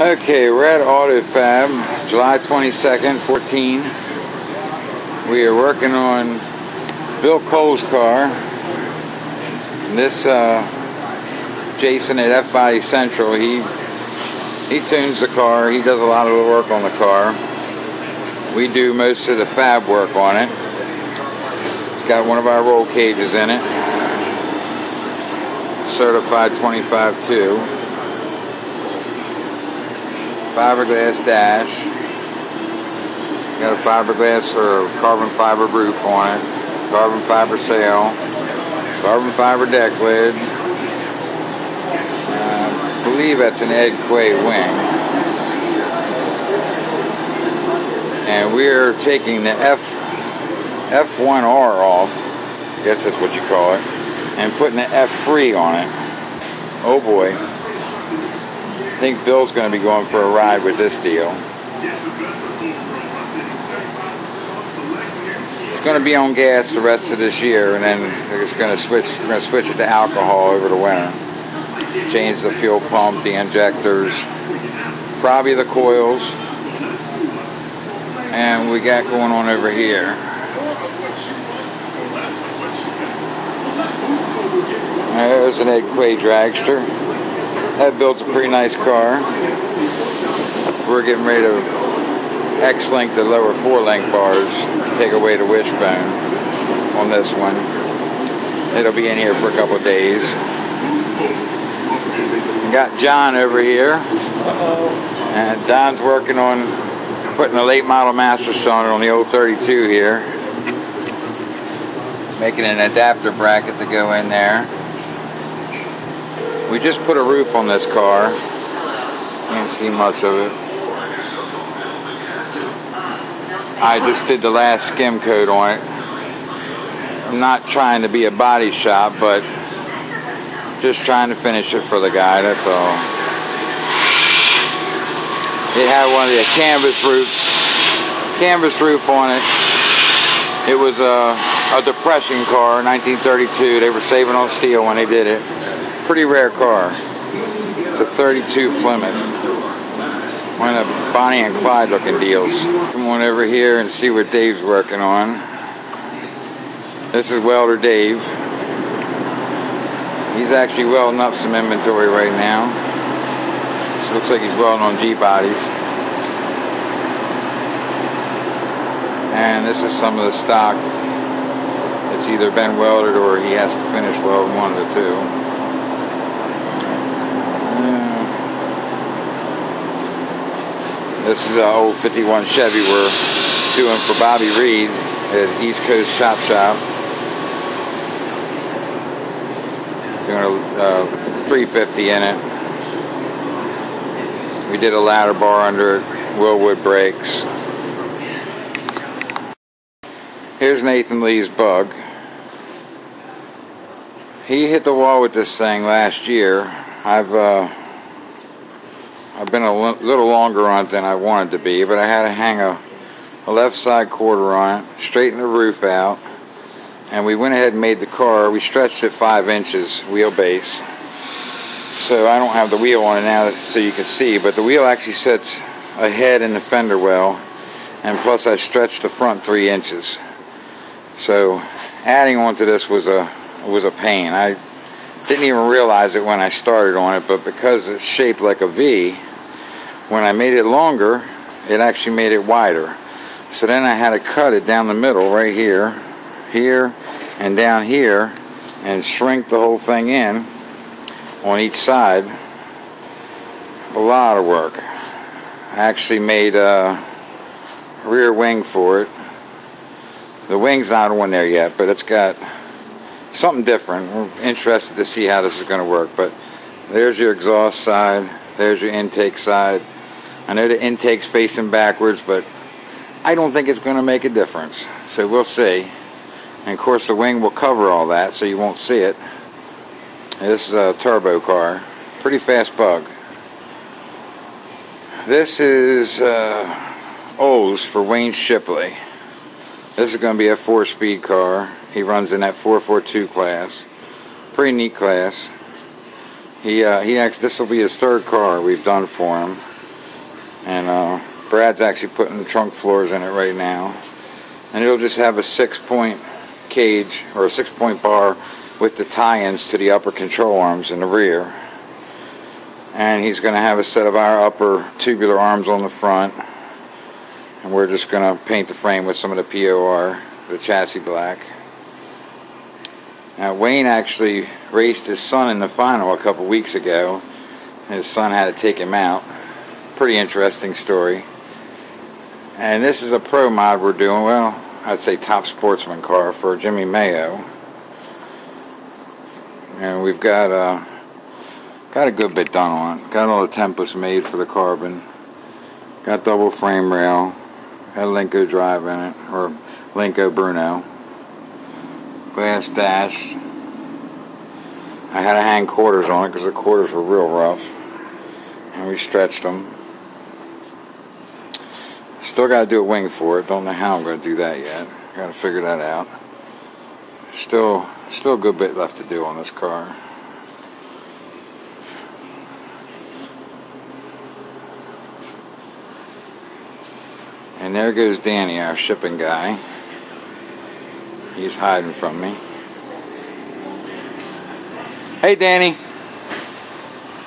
Okay, we're at Autofab, July 22nd, 14. We are working on Bill Cole's car. And this Jason at F-Body Central, he tunes the car. He does a lot of the work on the car. We do most of the fab work on it. It's got one of our roll cages in it. Certified 25-2. Fiberglass dash. Got a fiberglass or carbon fiber roof on it. Carbon fiber sail. Carbon fiber deck lid. I believe that's an Ed Quay wing. And we're taking the F1R off. I guess that's what you call it. And putting the F3 on it. Oh boy. I think Bill's going to be going for a ride with this deal. It's going to be on gas the rest of this year, and then we're going to switch it to alcohol over the winter. Change the fuel pump, the injectors, probably the coils, and we got going on over here. There's an Ed Quay dragster. That builds a pretty nice car. We're getting ready to X-link the lower 4-link bars, take away the wishbone on this one. It'll be in here for a couple of days. We got John over here. And John's working on putting a late model master cylinder on the old 32 here. Making an adapter bracket to go in there. We just put a roof on this car. Can't see much of it. I just did the last skim coat on it. I'm not trying to be a body shop, but just trying to finish it for the guy, that's all. It had one of the canvas roof on it. It was a depression car, 1932. They were saving on steel when they did it. Pretty rare car. It's a 32 Plymouth. One of the Bonnie and Clyde looking deals. Come on over here and see what Dave's working on. This is Welder Dave. He's actually welding up some inventory right now. This looks like he's welding on G-bodies. And this is some of the stock. It's either been welded or he has to finish welding, one of the two. This is an old 51 Chevy we're doing for Bobby Reed at East Coast Chop Shop. Doing a 350 in it. We did a ladder bar under it, Willwood brakes. Here's Nathan Lee's bug. He hit the wall with this thing last year. I've been a little longer on it than I wanted to be, but I had to hang a left side quarter on it, straighten the roof out, and we went ahead and made the car. We stretched it 5 inches wheelbase. So I don't have the wheel on it now so you can see, but the wheel actually sits ahead in the fender well, and plus I stretched the front 3 inches. So adding on to this was a pain. I didn't even realize it when I started on it, but because it's shaped like a V, when I made it longer, it actually made it wider. So then I had to cut it down the middle right here, here, and down here, and shrink the whole thing in on each side. A lot of work. I actually made a rear wing for it. The wing's not on there yet, but it's got something different. We're interested to see how this is going to work. But there's your exhaust side. There's your intake side. I know the intake's facing backwards, but I don't think it's going to make a difference. So we'll see. And of course the wing will cover all that, so you won't see it. This is a turbo car. Pretty fast bug. This is O's for Wayne Shipley. This is going to be a 4-speed car. He runs in that 442 class. Pretty neat class. He actually, this will be his 3rd car we've done for him. And Brad's actually putting the trunk floors in it right now. And it'll just have a 6-point cage, or a 6-point bar, with the tie-ins to the upper control arms in the rear. And he's going to have a set of our upper tubular arms on the front. And we're just going to paint the frame with some of the POR, the chassis black. Now, Wayne actually raced his son in the final a couple weeks ago. His son had to take him out. Pretty interesting story. And this is a pro mod we're doing. Well, I'd say top sportsman car for Jimmy Mayo. And we've got a good bit done on it. Got all the templates made for the carbon. Got double frame rail. Got a Lenco drive in it, or Lenco Bruno. Glass dash. I had to hang quarters on it because the quarters were real rough. And we stretched them. Still got to do a wing for it. Don't know how I'm going to do that yet. Got to figure that out. Still a good bit left to do on this car. And there goes Danny, our shipping guy. He's hiding from me. Hey, Danny.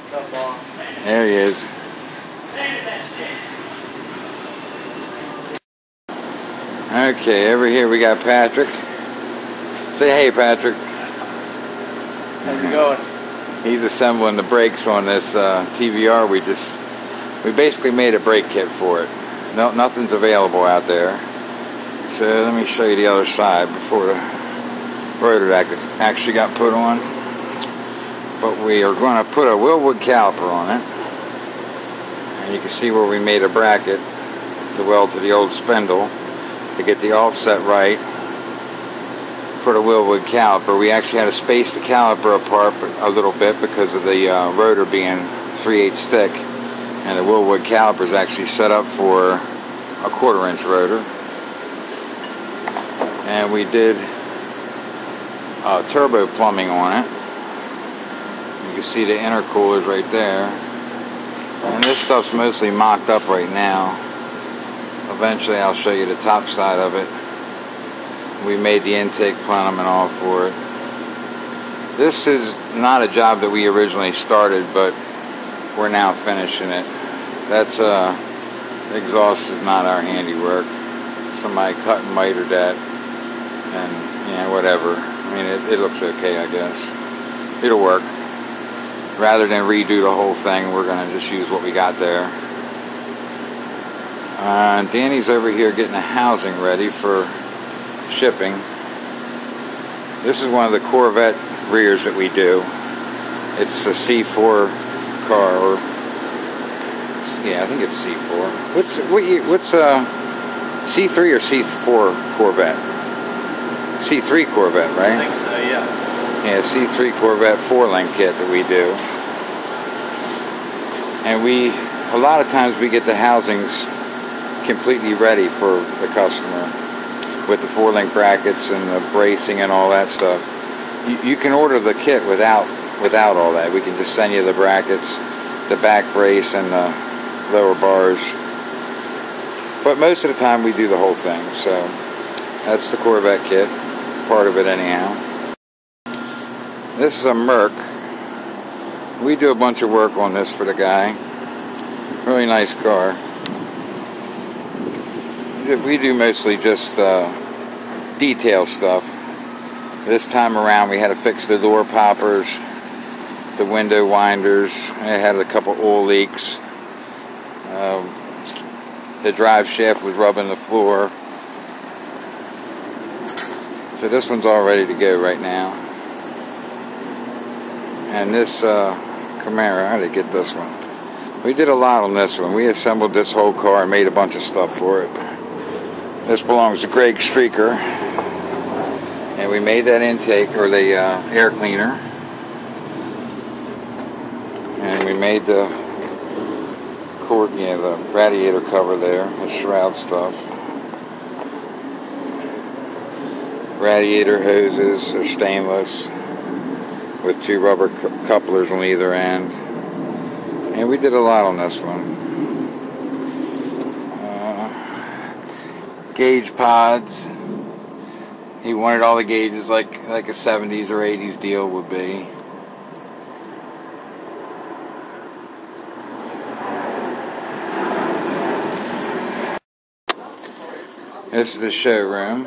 What's up, boss? There he is. Okay, over here we got Patrick. Say hey, Patrick. How's it going? He's assembling the brakes on this TVR. We basically made a brake kit for it. No, nothing's available out there. So let me show you the other side before the rotor actually got put on. But we are going to put a Willwood caliper on it. And you can see where we made a bracket to weld to the old spindle to get the offset right for the Willwood caliper. We actually had to space the caliper apart a little bit because of the rotor being 3/8 thick, and the Willwood caliper is actually set up for a 1/4 inch rotor. And we did turbo plumbing on it. You can see the intercoolers right there. And this stuff's mostly mocked up right now. Eventually I'll show you the top side of it. We made the intake plenum and all for it. This is not a job that we originally started, but we're now finishing it. That's exhaust is not our handiwork. Somebody cut and mitered that, and yeah, whatever. I mean, it looks okay, I guess. It'll work. Rather than redo the whole thing, we're gonna just use what we got there. Danny's over here getting the housing ready for shipping. This is one of the Corvette rears that we do. It's a C4 car, or yeah, I think it's C4. What's C3 or C4 Corvette? C3 Corvette, right? I think so, yeah. Yeah, C3 Corvette 4-link kit that we do. And a lot of times we get the housings completely ready for the customer with the 4-link brackets and the bracing and all that stuff. You can order the kit without all that. We can just send you the brackets, the back brace, and the lower bars. But most of the time we do the whole thing. So that's the Corvette kit, part of it anyhow. This is a Merc. We do a bunch of work on this for the guy. Really nice car. We do mostly just detail stuff. This time around we had to fix the door poppers, the window winders. I had a couple oil leaks. The drive shaft was rubbing the floor. So this one's all ready to go right now. And this Camaro, how did I get this one? We did a lot on this one. We assembled this whole car and made a bunch of stuff for it. This belongs to Greg Streaker. And we made that intake, or the air cleaner. And we made the the radiator cover there, the shroud stuff. Radiator hoses are stainless with 2 rubber couplers on either end. And we did a lot on this one. gauge pods. He wanted all the gauges like a 70s or 80s deal would be. This is the showroom.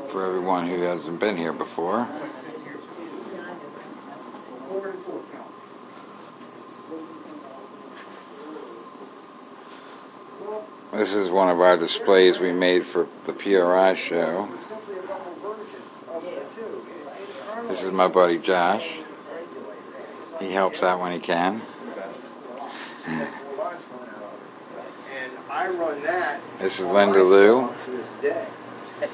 For everyone who hasn't been here before. This is one of our displays we made for the PRI show. This is my buddy Josh. He helps out when he can. And I run that. This is Linda Lou. To this day.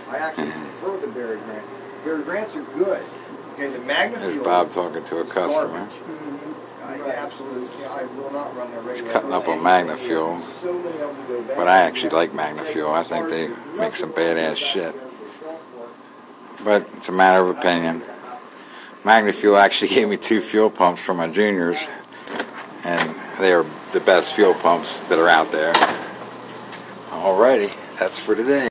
I actually prefer the Berry Grant. Berry Grants are good. Okay, the Magna There's Fuel Bob talking to a customer. garbage. I will not run the regular. He's cutting up on Magna Fuel. So many of them go bad. But I actually like Magna Fuel. I think they make some badass shit. But it's a matter of opinion. Magna Fuel actually gave me 2 fuel pumps for my juniors. And they are the best fuel pumps that are out there. Alrighty, that's for today.